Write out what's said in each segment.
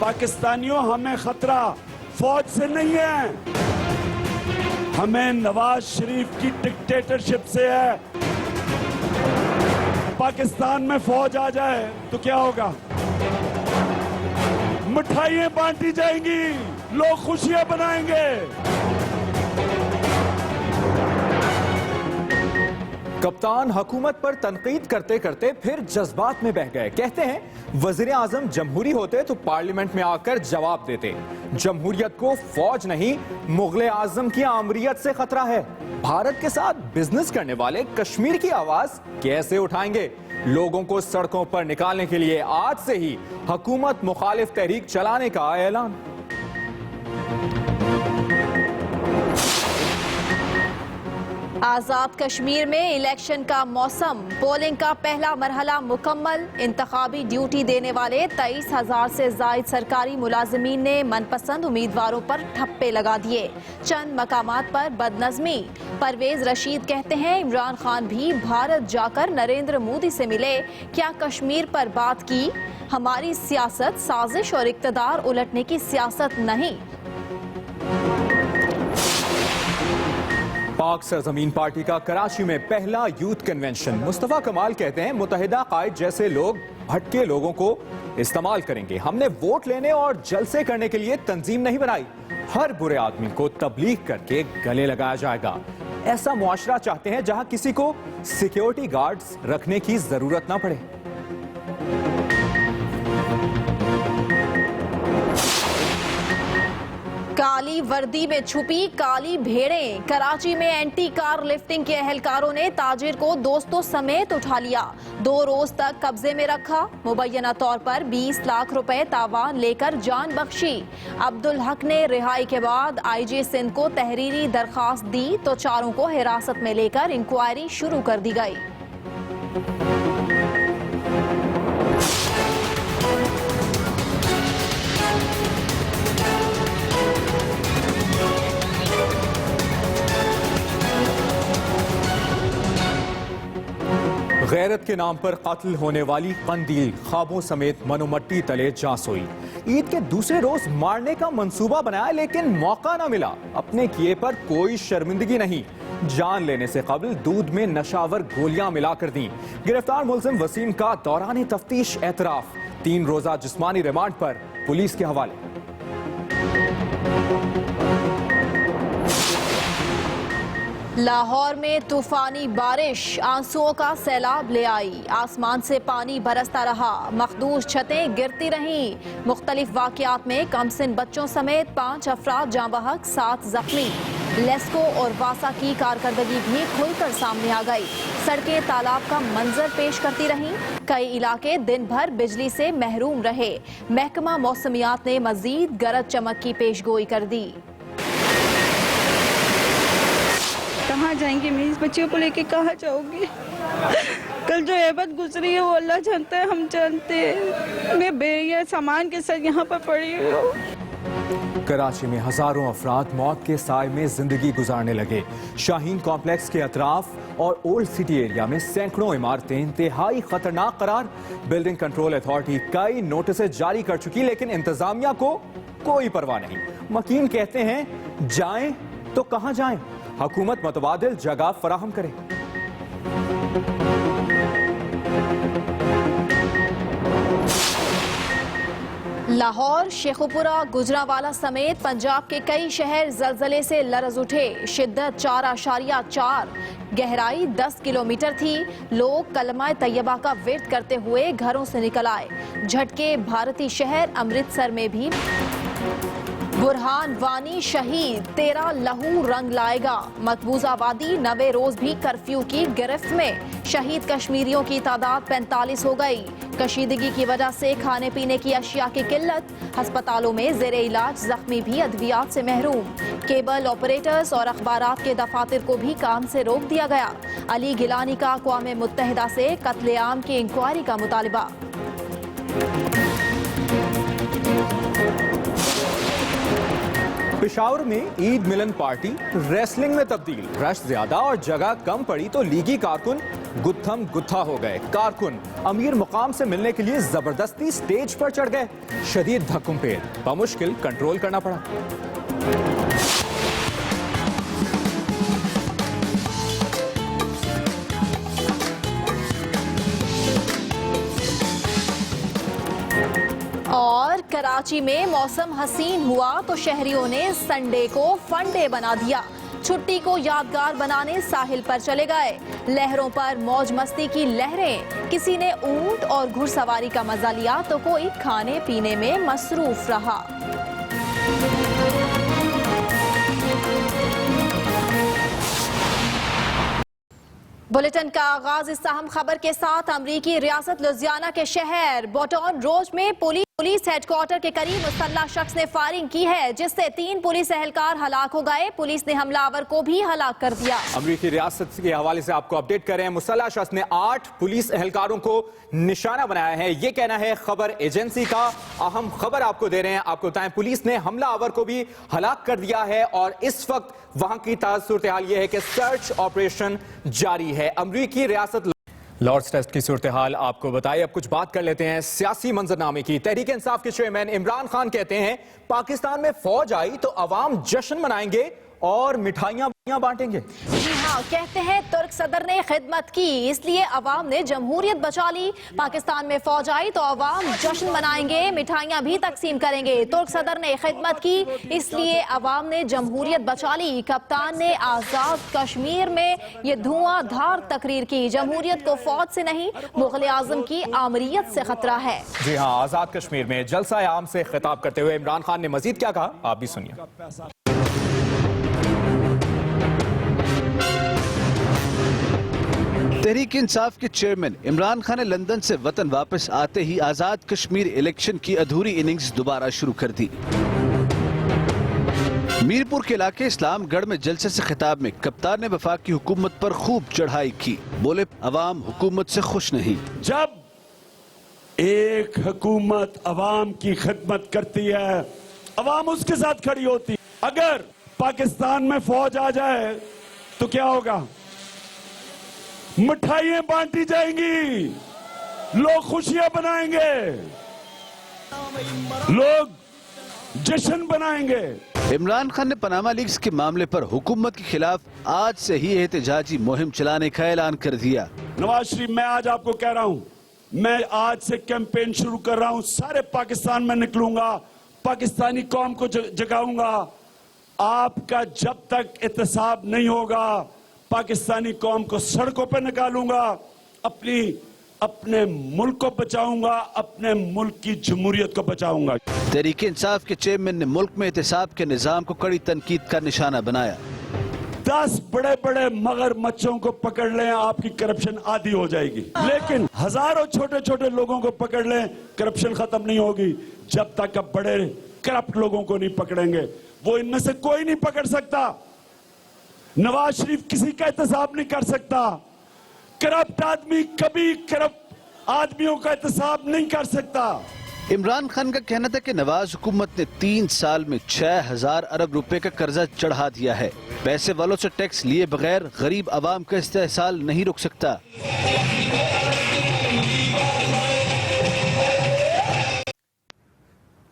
पाकिस्तानियों, हमें खतरा फौज से नहीं है, हमें नवाज शरीफ की डिक्टेटरशिप से है। पाकिस्तान में फौज आ जाए तो क्या होगा? मिठाइयां बांटी जाएंगी, लोग खुशियां बनाएंगे। कप्तान हुकूमत पर तनकीद करते करते फिर जज्बात में बह गए। कहते हैं वजीर आजम जमहूरी होते तो पार्लियामेंट में आकर जवाब देते। जमहूरियत को फौज नहीं, मुगले आजम की आमरीयत से खतरा है। भारत के साथ बिजनेस करने वाले कश्मीर की आवाज कैसे उठाएंगे? लोगों को सड़कों पर निकालने के लिए आज से ही हुकूमत मुखालिफ तहरीक चलाने का ऐलान। आजाद कश्मीर में इलेक्शन का मौसम, पोलिंग का पहला मरहला मुकम्मल। इंतखाबी ड्यूटी देने वाले 23,000 से जायद सरकारी मुलाजमीन ने मनपसंद उम्मीदवारों पर ठप्पे लगा दिए। चंद मकामात पर बदनज़मी। परवेज रशीद कहते हैं इमरान खान भी भारत जाकर नरेंद्र मोदी से मिले, क्या कश्मीर पर बात की? हमारी सियासत साजिश और इक़्तिदार उलटने की सियासत नहीं। पाक सरजमीन पार्टी का कराची में पहला यूथ कन्वेंशन। मुस्तफा कमाल कहते हैं मुतहिदा कायद जैसे लोग भटके लोगों को इस्तेमाल करेंगे। हमने वोट लेने और जलसे करने के लिए तंजीम नहीं बनाई। हर बुरे आदमी को तबलीग करके गले लगाया जाएगा। ऐसा मुआशरा चाहते हैं जहां किसी को सिक्योरिटी गार्ड्स रखने की जरूरत ना पड़े। काली वर्दी में छुपी काली भेड़ें। कराची में एंटी कार लिफ्टिंग के एहलकारों ने ताजिर को दोस्तों समेत उठा लिया। 2 रोज तक कब्जे में रखा। मुबैना तौर पर 20 लाख रुपए तावान लेकर जान बख्शी। अब्दुल हक ने रिहाई के बाद IG सिंध को तहरीरी दरखास्त दी तो चारों को हिरासत में लेकर इंक्वायरी शुरू कर दी गई। गैरत के नाम पर कत्ल होने वाली कंदील ख्वाबों समेत मनोमट्टी तले जा सोई। ईद के दूसरे रोज मारने का मंसूबा बनाया लेकिन मौका न मिला। अपने किए पर कोई शर्मिंदगी नहीं। जान लेने से कबल दूध में नशावर गोलियां मिलाकर दी। गिरफ्तार मुलजिम वसीम का दौरान तफ्तीश एतराफ। 3 रोजा जिस्मानी रिमांड पर पुलिस के हवाले। लाहौर में तूफानी बारिश आंसुओं का सैलाब ले आई। आसमान से पानी बरसता रहा, मखदूश छतें गिरती रहीं। मुख्तलिफ वाक़यात में कमसिन बच्चों समेत 5 अफराद जाँ बहक, 7 जख्मी। लेस्को और वासा की कारकर्दगी भी खुलकर सामने आ गई। सड़कें तालाब का मंजर पेश करती रहीं। कई इलाके दिन भर बिजली से महरूम रहे। महकमा मौसमियात ने मजीद गरज चमक की पेशगोई कर दी। कहाँ जाएंगे? मैं इस बच्चियों को लेके कहाँ जाऊंगी? कल जो एबद गुजरी है वो अल्लाह जानता है, हम जानते हैं। मैं बेरिया सामान के साथ यहाँ पर पड़ी हुई हूँ। कराची में हजारों अफराद मौत के साए में जिंदगी गुजारने लगे। शाहीन कॉम्प्लेक्स के अतराफ और ओल्ड सिटी एरिया में सैकड़ों इमारतें इंतहाई खतरनाक करार। बिल्डिंग कंट्रोल अथॉरिटी कई नोटिस जारी कर चुकी लेकिन इंतजामिया को कोई परवाह नहीं। मकीन कहते हैं जाएं तो कहां जाएं? हुकूमत मुतबादिल जगह फराहम करे। लाहौर, शेखुपुरा, गुजरांवाला समेत पंजाब के कई शहर जलजले से लरज उठे। शिद्दत 4.4, गहराई 10 किलोमीटर थी। लोग कलमा तैयबा का विर्द करते हुए घरों से निकल आए। झटके भारतीय शहर अमृतसर में भी। बुरहान वानी शहीद, 13 लहू रंग लाएगा। मकबूजा वादी 90 रोज भी कर्फ्यू की गिरफ्त में। शहीद कश्मीरियों की तादाद 45 हो गई। कशीदगी की वजह से खाने पीने की अशिया की किल्लत। अस्पतालों में जेर इलाज जख्मी भी अद्वियात से महरूम। केबल ऑपरेटर्स और अखबारात के दफातर को भी काम से रोक दिया गया। अली गिलानी का अक़वाम मुत्तहिदा से कत्लेआम की इंक्वायरी का मुतालबा। पेशावर में ईद मिलन पार्टी रेसलिंग में तब्दील। रश ज्यादा और जगह कम पड़ी तो लीगी कारकुन गुत्थम गुत्था हो गए। कारकुन अमीर मुकाम से मिलने के लिए जबरदस्ती स्टेज पर चढ़ गए। शदीद धक्कुमपेल, बमुश्किल कंट्रोल करना पड़ा। और कराची में मौसम हसीन हुआ तो शहरियों ने संडे को फन डे बना दिया। छुट्टी को यादगार बनाने साहिल पर चले गए। लहरों पर मौज मस्ती की लहरें। किसी ने ऊंट और घुड़सवारी का मजा लिया तो कोई खाने पीने में मसरूफ रहा। बुलेटिन का आगाज इस अहम खबर के साथ। अमरीकी रियासत लुजियाना के शहर बॉटन रोज में पुलिस हेडक्वार्टर के करीब मुसल्लह शख्स ने फायरिंग की है, जिससे 3 पुलिस एहलकार हलाक हो गए। पुलिस ने हमलावर को भी हलाक कर दिया। अमरीकी रियासत के हवाले से आपको अपडेट करें। मुसल्लह शख्स ने 8 पुलिस एहलकारों को निशाना बनाया है, ये कहना है खबर एजेंसी का। अहम खबर आपको दे रहे हैं, आपको बताएं पुलिस ने हमलावर को भी हलाक कर दिया है और इस वक्त वहां की ताज़ा सूरत हाल यह है कि सर्च ऑपरेशन जारी है। अमरीकी रियासत लॉर्ड्स टेस्ट की सूरत हाल आपको बताइए। अब कुछ बात कर लेते हैं सियासी मंजरनामे की। तहरीक इंसाफ के चेयरमैन इमरान खान कहते हैं पाकिस्तान में फौज आई तो अवाम जश्न मनाएंगे और मिठाइयां बांटेंगे। जी हाँ, कहते हैं तुर्क सदर ने खिदमत की इसलिए अवाम ने जमहूरियत बचा ली। पाकिस्तान में फौज आई तो अवाम जश्न मनाएंगे, मिठाइयां भी तकसीम करेंगे। तुर्क सदर ने खिदमत की इसलिए अवाम ने जमहूरियत बचा ली। कप्तान ने आजाद कश्मीर में ये धुआंधार तकरीर की। जमहूरियत को फौज से नहीं मुगल आजम की आमरीत से खतरा है। जी हाँ, आजाद कश्मीर में जलसा आम से खिताब करते हुए इमरान खान ने मजीद क्या कहा, आप भी सुनिए। तहरीक इंसाफ के चेयरमैन इमरान खान ने लंदन से वतन वापस आते ही आजाद कश्मीर इलेक्शन की अधूरी इनिंग्स दोबारा शुरू कर दी। मीरपुर के इलाके इस्लामगढ़ में जलसे से खिताब में कप्तान ने वफाकी हुकूमत पर खूब चढ़ाई की। बोले अवाम हुकूमत से खुश नहीं। जब एक हुकूमत अवाम की खिदमत करती है, अवाम उसके साथ खड़ी होती। अगर पाकिस्तान में फौज आ जाए तो क्या होगा? मिठाइयां बांटी जाएंगी, लोग खुशियां बनाएंगे, लोग जश्न बनाएंगे। इमरान खान ने पनामा लीक्स के मामले पर हुकूमत के खिलाफ आज से ही एहतजाजी मुहिम चलाने का ऐलान कर दिया। नवाज शरीफ, मैं आज आपको कह रहा हूं, मैं आज से कैंपेन शुरू कर रहा हूं। सारे पाकिस्तान में निकलूंगा, पाकिस्तानी कौम को जगाऊंगा। आपका जब तक एहतसाब नहीं होगा, पाकिस्तानी कौम को सड़कों पर निकालूंगा, अपने मुल्क को बचाऊंगा, अपने मुल्क की जमहूरियत को बचाऊंगा। तहरीक इंसाफ के चेयरमैन ने मुल्क में एहतसाब के निजाम को कड़ी तनकीद का निशाना बनाया। 10 बड़े बड़े मगरमच्छों को पकड़ लें, आपकी करप्शन आधी हो जाएगी। लेकिन हजारों छोटे छोटे लोगों को पकड़ लें, करप्शन खत्म नहीं होगी जब तक आप बड़े करप्ट लोगों को नहीं पकड़ेंगे। वो इनमें से कोई नहीं पकड़ सकता। नवाज शरीफ किसी का एहतसाब नहीं कर सकता। करप्ट आदमी कभी करप्ट आदमियों का एहतसाब नहीं कर सकता। इमरान खान का कहना था कि नवाज हुकूमत ने 3 साल में 6000 अरब रुपए का कर्जा चढ़ा दिया है। पैसे वालों से टैक्स लिए बगैर गरीब आवाम का इस्तेहसाल नहीं रुक सकता।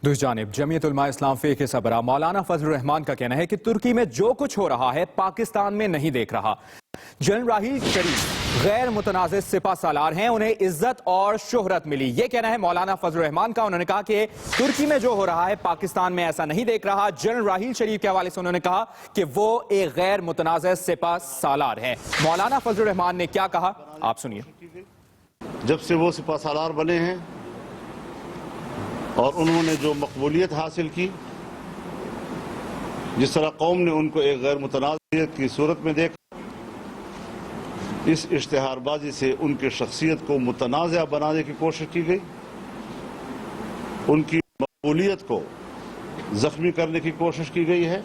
दूसरी जानिब जमीयत उलमा इस्लाम फे के सरबराह मौलाना फजलुर रहमान का कहना है कि तुर्की में जो कुछ हो रहा है पाकिस्तान में नहीं देख रहा। जनरल राहील शरीफ गैर मुतनाज़ सिपा सालार हैं, उन्हें इज्जत और शोहरत मिली, ये कहना है मौलाना फजलुर रहमान का। उन्होंने कहा कि तुर्की में जो हो रहा है पाकिस्तान में ऐसा नहीं देख रहा। जनरल राहील शरीफ के हवाले से उन्होंने कहा कि वो एक गैर मुतनाज़ सिपा सालार है। मौलाना फजलुर रहमान ने क्या कहा, आप सुनिए। जब से वो सिपा सालार बने हैं और उन्होंने जो मकबूलियत हासिल की, जिस तरह कौम ने उनको एक गैर मुतनाज़ियत की सूरत में देखा, इस इश्तिहारबाजी से उनकी शख्सियत को मुतनाज़ा बनाने की कोशिश की गई, उनकी मकबूलियत को जख्मी करने की कोशिश की गई है।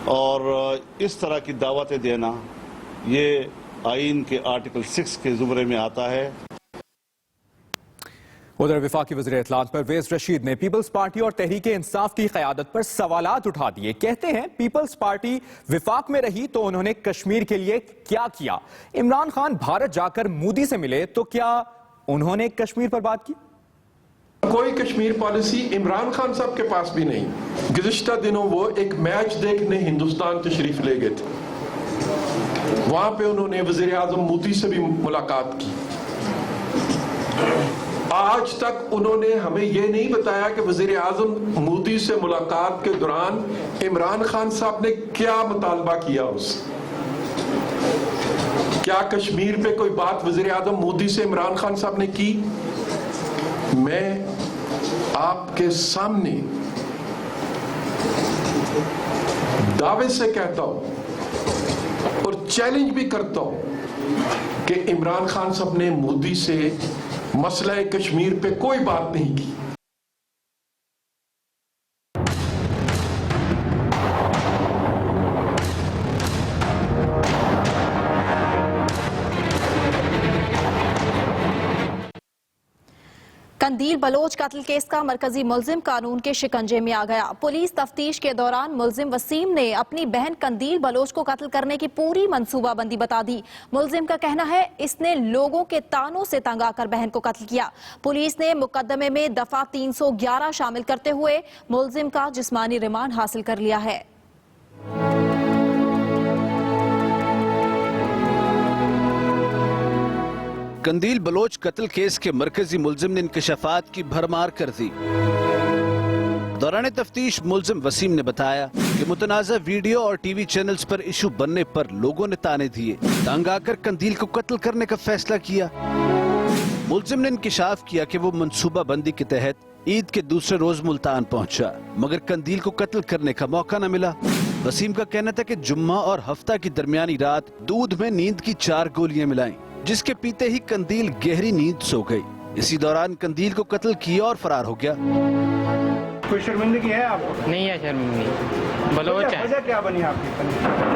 और इस तरह की दावतें देना ये आईन के आर्टिकल 6 के ज़ुमरे में आता है। उधर वफाकी वज़ीर इत्तलात परवेज रशीद ने पीपल्स पार्टी और तहरीक इंसाफ की क़यादत पर सवालात उठा दिए। कहते हैं पीपल्स पार्टी विफाक में रही तो उन्होंने कश्मीर के लिए क्या किया। इमरान खान भारत जाकर मोदी से मिले तो क्या उन्होंने कश्मीर पर बात की? कोई कश्मीर पॉलिसी इमरान खान साहब के पास भी नहीं। गुज़िश्ता दिनों वो एक मैच देखने हिंदुस्तान तशरीफ ले गए थे, वहां पे उन्होंने वज़ीर आज़म मोदी से भी मुलाकात की। आज तक उन्होंने हमें यह नहीं बताया कि वज़ीर आज़म मोदी से मुलाकात के दौरान इमरान खान साहब ने क्या मुतालबा किया उससे। क्या कश्मीर पे कोई बात वज़ीर आज़म मोदी से इमरान खान साहब ने की? मैं आपके सामने दावे से कहता हूं और चैलेंज भी करता हूं कि इमरान खान साहब ने मोदी से मसला कश्मीर पे कोई बात नहीं की। कंदील बलोच कत्ल केस का मरकजी मुलजिम कानून के शिकंजे में आ गया। पुलिस तफ्तीश के दौरान मुलजिम वसीम ने अपनी बहन कंदील बलोच को कत्ल करने की पूरी मंसूबाबंदी बता दी। मुलजिम का कहना है इसने लोगों के तानों से तंग आकर बहन को कत्ल किया। पुलिस ने मुकदमे में दफा 311 शामिल करते हुए मुलजिम का जिस्मानी रिमांड हासिल कर लिया है। कंदील बलोच कत्ल केस के मरकजी मुलजिम ने इंकशाफात की भरमार कर दी। दौरान तफ्तीश मुलजिम वसीम ने बताया कि मुतनाज़ा वीडियो और टीवी चैनल्स पर इशू बनने पर लोगों ने ताने दिए, तंग आकर कंदील को कत्ल करने का फैसला किया। मुलजिम ने इंकशाफ किया कि वो मंसूबा बंदी के तहत ईद के दूसरे रोज मुल्तान पहुंचा, मगर कंदील को कत्ल करने का मौका न मिला। वसीम का कहना था कि जुम्मा और हफ्ता की दरमियानी रात दूध में नींद की 4 गोलियां मिलाई, जिसके पीते ही कंदील गहरी नींद सो गई। इसी दौरान कंदील को कत्ल किया और फरार हो गया। कोई शर्मिंदगी है आपको? नहीं है शर्मिंदगी। बलोच है। वजह क्या बनी आपकी?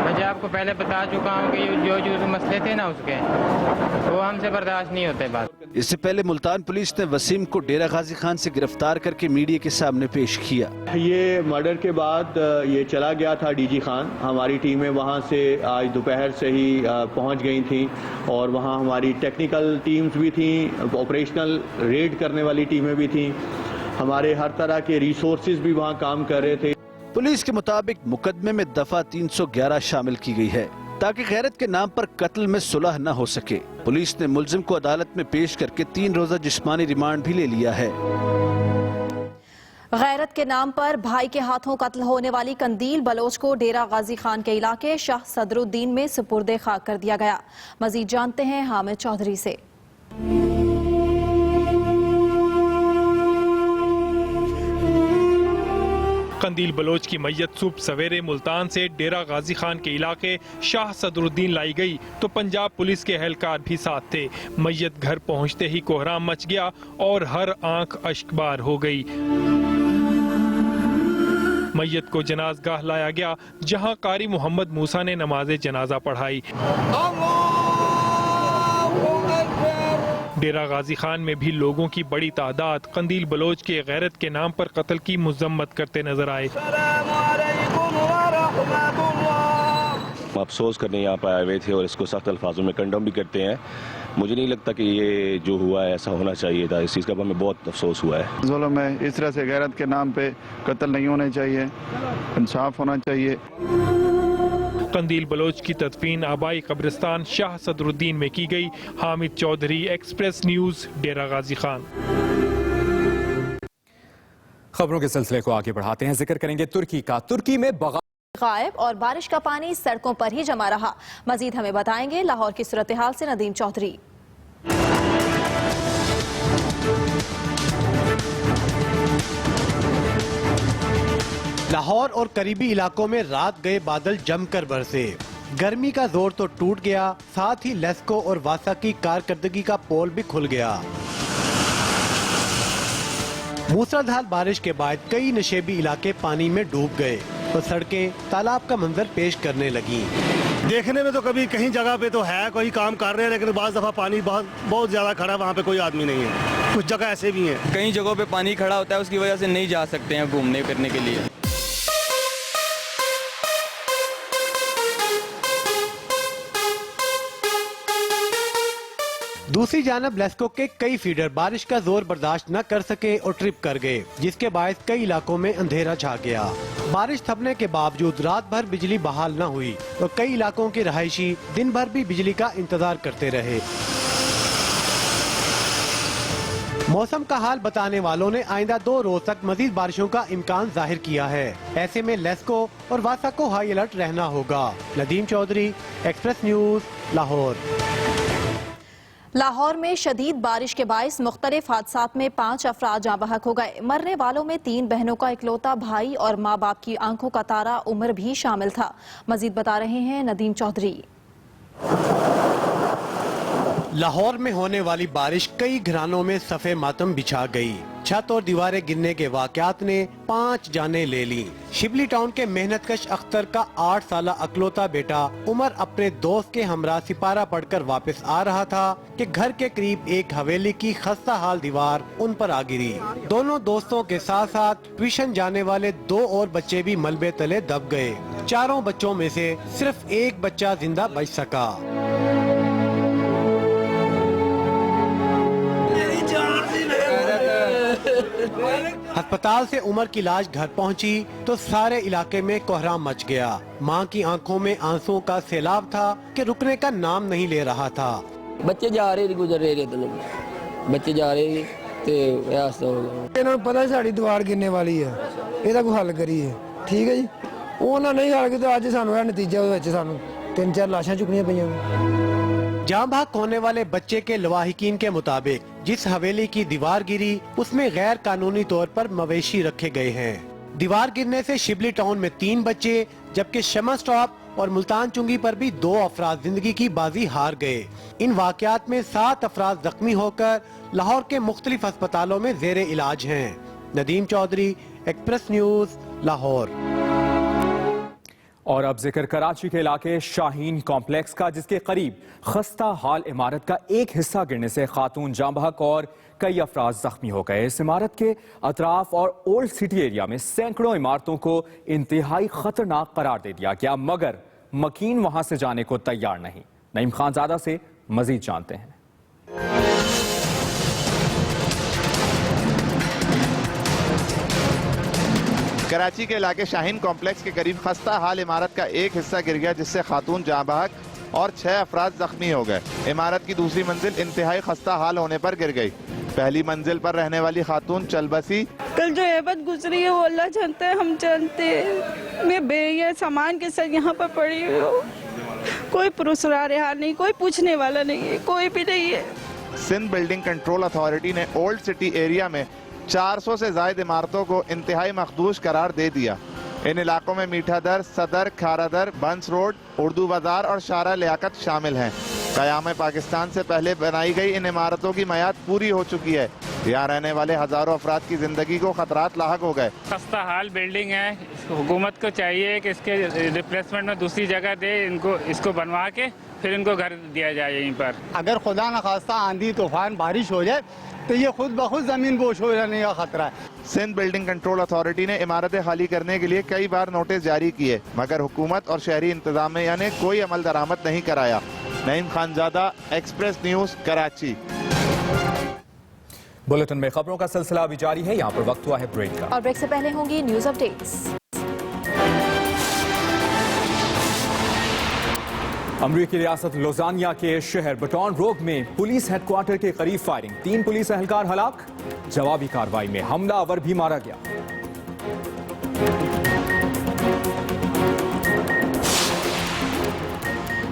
वजह आपको पहले बता चुका हूँ कि जो मसले थे ना उसके, वो हमसे बर्दाश्त नहीं होते बात। इससे पहले मुल्तान पुलिस ने वसीम को डेरा गाजी खान से गिरफ्तार करके मीडिया के सामने पेश किया। ये मर्डर के बाद ये चला गया था डीजी खान। हमारी टीमें वहाँ से आज दोपहर से ही पहुँच गई थी और वहाँ हमारी टेक्निकल टीम्स भी थी, ऑपरेशनल रेड करने वाली टीमें भी थी, हमारे हर तरह के रिसोर्सेज भी वहाँ काम कर रहे थे। पुलिस के मुताबिक मुकदमे में दफा 311 शामिल की गई है ताकि गैरत के नाम पर कत्ल में सुलह न हो सके। पुलिस ने मुलजिम को अदालत में पेश करके 3 रोजा जिस्मानी रिमांड भी ले लिया है। गैरत के नाम पर भाई के हाथों कत्ल होने वाली कंदील बलोच को डेरा गाजी खान के इलाके शाह सदरुद्दीन में सुपुर्दे खाक कर दिया गया। मजीद जानते हैं हामिद चौधरी से। कंदील बलोच की मैयत सुबह सवेरे मुल्तान से डेरा गाजी खान के इलाके शाह सदरुद्दीन लाई गई तो पंजाब पुलिस के एहलकार भी साथ थे। मैयत घर पहुंचते ही कोहराम मच गया और हर आंख अश्कबार हो गई। मैयत को जनाजगाह लाया गया जहां कारी मोहम्मद मूसा ने नमाज जनाजा पढ़ाई। डेरा गाजी खान में भी लोगों की बड़ी तादाद कंदील बलोच के गैरत के नाम पर कत्ल की मुजम्मत करते नजर आए। अफसोस करने यहाँ पर आए हुए थे और इसको सख्त अल्फाजों में कंडम भी करते हैं। मुझे नहीं लगता कि ये जो हुआ है ऐसा होना चाहिए था। इस चीज़ का हमें बहुत अफसोस हुआ है। जुल्म है, इस तरह से गैरत के नाम पे कत्ल नहीं होने चाहिए, इंसाफ होना चाहिए। कंदील बलोच की तदफीन आबाई कब्रिस्तान शाह सदरुद्दीन में की गई। हामिद चौधरी, एक्सप्रेस न्यूज, डेरा गाजी खान। खबरों के सिलसिले को आगे बढ़ाते हैं, जिक्र करेंगे तुर्की का। तुर्की में गायब और बारिश का पानी सड़कों पर ही जमा रहा। मजीद हमें बताएंगे लाहौर की सूरत हाल से नदीम चौधरी। लाहौर और करीबी इलाकों में रात गए बादल जमकर बरसे। गर्मी का जोर तो टूट गया, साथ ही लेस्को और वासा की कारकर्दगी का पोल भी खुल गया। मूसलाधार बारिश के बाद कई नशेबी इलाके पानी में डूब गए और सड़कें तालाब का मंजर पेश करने लगी। देखने में तो कभी कहीं जगह पे तो है कोई काम कर रहे हैं, लेकिन बाज़ दफा पानी बहुत ज्यादा खड़ा, वहाँ पे कोई आदमी नहीं है। कुछ जगह ऐसे भी हैं। कई जगहों पे पानी खड़ा होता है, उसकी वजह से नहीं जा सकते हैं घूमने फिरने के लिए। दूसरी जानब लेस्को के कई फीडर बारिश का जोर बर्दाश्त न कर सके और ट्रिप कर गए, जिसके बायस कई इलाकों में अंधेरा छा गया। बारिश थमने के बावजूद रात भर बिजली बहाल न हुई और कई इलाकों के रहायशी दिन भर भी बिजली का इंतजार करते रहे। मौसम का हाल बताने वालों ने आइंदा 2 रोज तक मजीद बारिशों का इम्कान जाहिर किया है। ऐसे में लेस्को और वासा को हाई अलर्ट रहना होगा। Nadeem Chaudhary, express news, Lahore. लाहौर में शदीद बारिश के बायस मुख्तलिफ हादसात में 5 अफराद जाँ बहक हो गए। मरने वालों में 3 बहनों का इकलौता भाई और माँ बाप की आंखों का तारा उमर भी शामिल था। मजीद बता रहे हैं नदीम चौधरी। लाहौर में होने वाली बारिश कई घरानों में सफ़े मातम बिछा गई। छत और दीवारें गिरने के वाकयात ने 5 जानें ले ली। शिबली टाउन के मेहनतकश अख्तर का 8 साला अकलौता बेटा उमर अपने दोस्त के हमरा सिपारा पढ़कर वापस आ रहा था कि घर के करीब एक हवेली की खस्ता हाल दीवार उन पर आ गिरी। दोनों दोस्तों के साथ साथ ट्यूशन जाने वाले 2 और बच्चे भी मलबे तले दब गए। चारों बच्चों में से सिर्फ एक बच्चा जिंदा बच सका। अस्पताल से उमर की लाश घर पहुंची तो सारे इलाके में कोहराम मच गया। मां की आंखों में आंसुओं का सैलाब था कि रुकने का नाम नहीं ले रहा था। बच्चे जा रहे गुजर रहे थे, बच्चे जा रहे थे। इन्होंने पता साड़ी दीवार गिरने वाली है, ਇਹਦਾ ਕੋਈ हल करिए। ठीक है जी, ਉਹਨਾਂ नहीं हल ਕੀਤਾ। ਅੱਜ ਸਾਨੂੰ ਇਹ ਨਤੀਜਾ ਉਹਦੇ ਵਿੱਚ ਸਾਨੂੰ 3-4 ਲਾਸ਼ਾਂ ਚੁੱਕਣੀਆਂ ਪਈਆਂ। जाँ भाग होने वाले बच्चे के लवाहिकीन के मुताबिक जिस हवेली की दीवार गिरी उसमें गैर कानूनी तौर पर मवेशी रखे गए हैं। दीवार गिरने से शिबली टाउन में 3 बच्चे जबकि शमा स्टॉप और मुल्तान चुंगी पर भी 2 अफराद जिंदगी की बाजी हार गए। इन वाकयात में 7 अफराद जख्मी होकर लाहौर के मुख्तलिफ अस्पतालों में जेर इलाज हैं। Nadeem Chaudhary, express news, Lahore. और अब जिक्र कराची के इलाके शाहीन कॉम्प्लेक्स का, जिसके करीब खस्ता हाल इमारत का एक हिस्सा गिरने से खातून जाँ बहक और कई अफराद जख्मी हो गए। इस इमारत के अतराफ और ओल्ड सिटी एरिया में सैकड़ों इमारतों को इंतहाई खतरनाक करार दे दिया गया, मगर मकीन वहां से जाने को तैयार नहीं। नईम खानजादा से मजीद जानते हैं। कराची के इलाके शाहीन कॉम्प्लेक्स के करीब खस्ता हाल इमारत का एक हिस्सा गिर गया, जिससे खातून जाँ बहक और 6 अफराद जख्मी हो गए। इमारत की दूसरी मंजिल इंतहाई खस्ता हाल होने पर गिर गई। पहली मंजिल पर रहने वाली खातून चल बसी। कल जो एबत गुजरी है वो अल्लाह जानता है, हम जानते हैं। मैं बेया सामान के साथ यहाँ पर पड़ी हुई हूँ। कोई पुरस्कार हाल नहीं, कोई पूछने वाला नहीं है, कोई भी नहीं है। सिंध बिल्डिंग कंट्रोल अथॉरिटी ने ओल्ड सिटी एरिया में 400 से ज्यादा इमारतों को इंतहाई मखदूश करार दे दिया। इन इलाकों में मीठा दर, सदर, खारादर, बंस रोड, उर्दू बाजार और शारा लियाकत शामिल हैं। क़याम पाकिस्तान से पहले बनाई गई इन इमारतों की मियाद पूरी हो चुकी है। यहाँ रहने वाले हजारों अफराद की जिंदगी को खतरात लाहक हो गए। खस्ता हाल बिल्डिंग है, हुकूमत को चाहिए कि इसके रिप्लेसमेंट में दूसरी जगह दे, इसको बनवा के फिर इनको घर दिया जाए यहीं पर। अगर खुदा न खास्ता आंधी तूफान बारिश हो जाए तो ये खुद ब खुद जमीन बोझ हो जाने का खतरा है। सिंध बिल्डिंग कंट्रोल अथॉरिटी ने इमारतें खाली करने के लिए कई बार नोटिस जारी किए, मगर हुकूमत और शहरी इंतजामिया ने कोई अमल दरामद नहीं कराया। Naeem Khanzada, express news, Karachi. Bulletin में खबरों का सिलसिला अभी जारी है। यहाँ पर वक्त हुआ है ब्रेक का, और ब्रेक से पहले होंगी न्यूज अपडेट्स। अमरीकी रियासत लोजानिया के शहर बटौन रोग में पुलिस हेडक्वार्टर के करीब फायरिंग, 3 पुलिस एहलकार हलाक। जवाबी कार्रवाई में हमलावर भी मारा गया।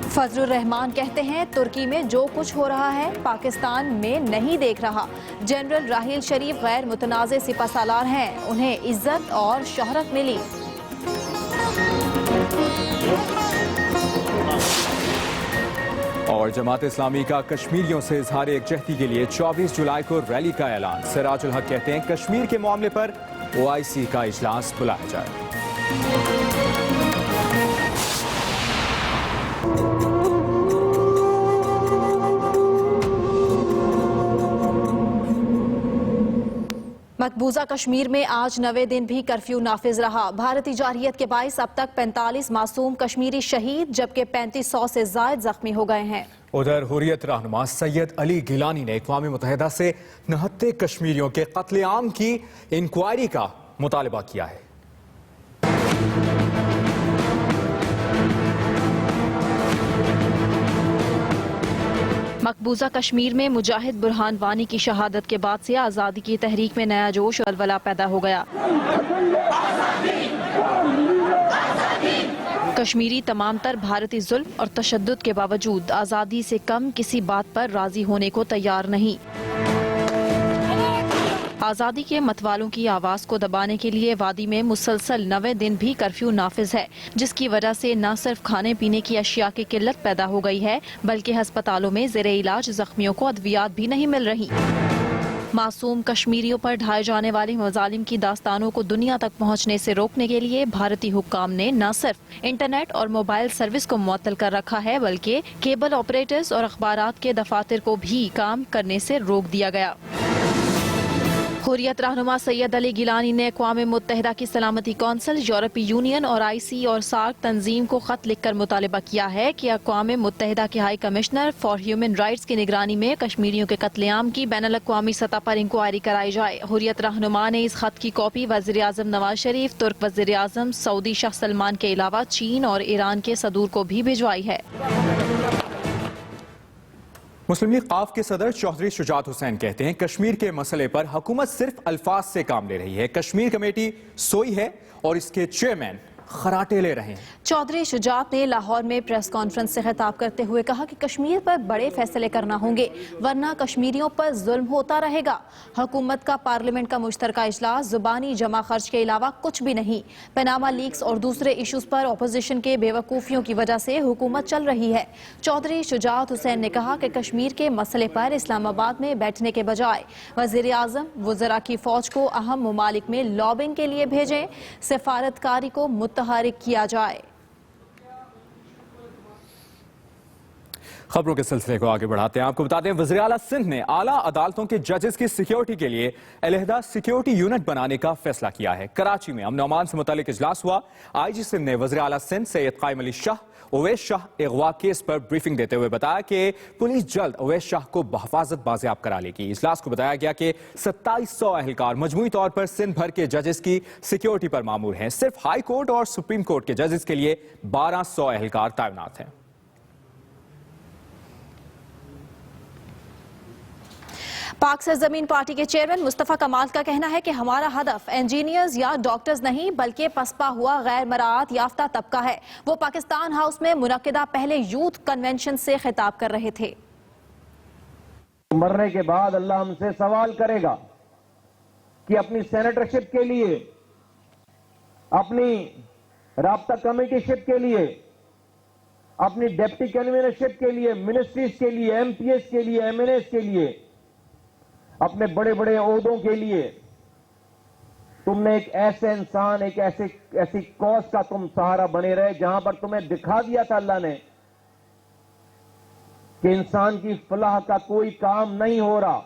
फजलुर रहमान कहते हैं तुर्की में जो कुछ हो रहा है पाकिस्तान में नहीं देख रहा। जनरल राहील शरीफ गैर मुतनाज़े सिपहसालार हैं, उन्हें इज्जत और शोहरत मिली। और जमात इस्लामी का कश्मीरियों से इजहार एकजहती के लिए 24 जुलाई को रैली का ऐलान। सिराजुल हक कहते हैं कश्मीर के मामले पर OIC का इजलास बुलाया जाए। मकबूजा कश्मीर में आज 9वें दिन भी कर्फ्यू नाफिज रहा। भारतीय जारहियत के बाइस अब तक 45 मासूम कश्मीरी शहीद जबकि 3500 से ज्यादा जख्मी हो गए हैं। उधर हुर्रियत रहनुमा सैयद अली गिलानी ने अक़वाम मुत्तहिदा से नहत्ते कश्मीरियों के कत्लेआम की इंक्वायरी का मुतालबा किया है। मकबूजा कश्मीर में मुजाहिद बुरहान वानी की शहादत के बाद से आज़ादी की तहरीक में नया जोश और वलवला पैदा हो गया। कश्मीरी तमाम तर भारतीय जुल्म और तशद्दुद के बावजूद आज़ादी से कम किसी बात पर राजी होने को तैयार नहीं। आज़ादी के मतवालों की आवाज़ को दबाने के लिए वादी में मुसलसल 9वें दिन भी कर्फ्यू नाफिज है, जिसकी वजह से न सिर्फ खाने पीने की अशिया की किल्लत पैदा हो गई है बल्कि अस्पतालों में ज़ेरे इलाज जख्मियों को अद्वियात भी नहीं मिल रही। मासूम कश्मीरियों पर ढाए जाने वाली मजालिम की दास्तानों को दुनिया तक पहुँचने से रोकने के लिए भारतीय हुक्काम ने न सिर्फ इंटरनेट और मोबाइल सर्विस को मुअत्तल कर रखा है बल्कि केबल ऑपरेटर्स और अखबारात के दफातर को भी काम करने से रोक दिया गया। हुर्रियत रहनुमा सैयद अली गिलानी ने अक़वाम मुत्तहिदा की सलामती कौंसिल, यूरोपीय यूनियन और IC और सार्क तंजीम को खत लिखकर मुतालबा किया है कि अक़वाम मुत्तहिदा के high commissioner for human rights की निगरानी में कश्मीरियों के कत्लेआम की बैनुल अक़वामी सतह पर इंक्वायरी कराई जाए। हुर्रियत रहनुमा ने इस खत की कॉपी वज़ीर आज़म नवाज शरीफ, तुर्क वज़ीर आज़म सऊदी शाह सलमान के अलावा चीन और ईरान के सदूर को भी भिजवाई है। मुस्लिम लीग क़ाफ के सदर चौधरी शुजात हुसैन कहते हैं कश्मीर के मसले पर हुकूमत सिर्फ अल्फाज से काम ले रही है। कश्मीर कमेटी सोई है और इसके चेयरमैन खराटे ले रहे हैं। चौधरी शुजात ने लाहौर में प्रेस कॉन्फ्रेंस से खिताब करते हुए कहा कि कश्मीर पर बड़े फैसले करना होंगे वरना कश्मीरियों पर जुल्म होता रहेगा। हुकूमत का पार्लियामेंट का मुश्तरका इजलास जुबानी जमा खर्च के अलावा कुछ भी नहीं। पनामा लीक्स और दूसरे इशूज पर अपोजिशन के बेवकूफ़ियों की वजह से हुकूमत चल रही है। चौधरी शुजात हुसैन ने कहा कि कश्मीर के मसले पर इस्लामाबाद में बैठने के बजाय वज़ीर आज़म वज़रा की फौज को अहम ममालिक में लॉबिंग के लिए भेजें, सफारतकारी को मुतहरिक किया जाए। खबरों के सिलसिले को आगे बढ़ाते हैं। आपको बताते हैं वज़ीर आला सिंध ने आला अदालतों के जजेस की सिक्योरिटी के लिए अलहदा सिक्योरिटी यूनिट बनाने का फैसला किया है। कराची में अमन अमान से मुतालिक इजलास हुआ। IG सिंध ने वज़ीर आला सिंध सैयद कायम अली शाह उवैस शाह अगवा केस पर ब्रीफिंग देते हुए बताया कि पुलिस जल्द उवैस शाह को बहफाजत बाजियाब करा लेगी। इजलास को बताया गया कि 2700 अहलकार मजमूई तौर पर सिंध भर के जजेस की सिक्योरिटी पर मामूर हैं। सिर्फ हाई कोर्ट और सुप्रीम कोर्ट के जजेस के लिए 1200 अहलकार तैनात हैं। पाक सरजमीन पार्टी के चेयरमैन मुस्तफा कमाल का कहना है कि हमारा हदफ इंजीनियर्स या डॉक्टर्स नहीं बल्कि पसपा हुआ गैर मराआत याफ्ता तबका है। वो पाकिस्तान हाउस में मुनक्किदा पहले यूथ कन्वेंशन से खिताब कर रहे थे। मरने के बाद अल्लाह हमसे सवाल करेगा कि अपनी सेनेटरशिप के लिए, अपनी राब्ता कमेटीशिप के लिए, अपनी डिप्टी कन्वीनरशिप के लिए, मिनिस्ट्रीज के लिए, MPS के लिए, MNAs के लिए, अपने बड़े बड़े ओहदों के लिए तुमने एक ऐसे इंसान, एक ऐसी कॉज का तुम सहारा बने रहे जहां पर तुम्हें दिखा दिया था अल्लाह ने कि इंसान की फलाह का कोई काम नहीं हो रहा।